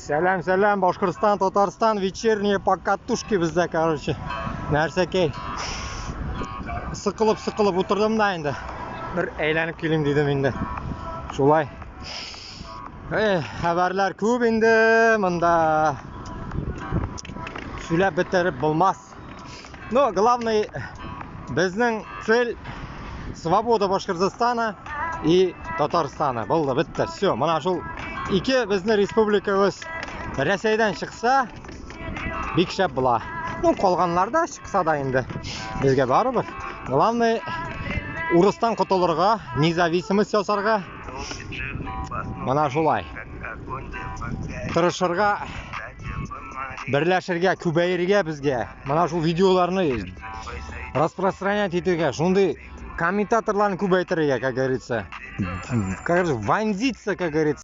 Сәлем, Башқұртстан, Татарстан, вечерние покатушки бізде, короче. Нәрсекей. Сықылып отырдым да енді. Бір әйленіп келем дедім енді. Шулай. Хабарлар көп енді мында. Сөйлеп бітіріп болмас. Но главный біздің цель свобода Башқұртстана и Татарстана. Болды, бітті. Все, мына жол ике біздің республика өз Ресейден шықса, бек шәп бұла. Ну, қолғанлар да шықса да енді. Бізге барыбір. Главный, ұрыстан құтылырға, независимость жасарға. Мына жолай. Тырышырға, бірләшірге, көбейірге бізге. Мына жол видеоларыны распространять етуге. Шундай комментаторларын көбейтірге, как говорится. Вонзиться, как говорится.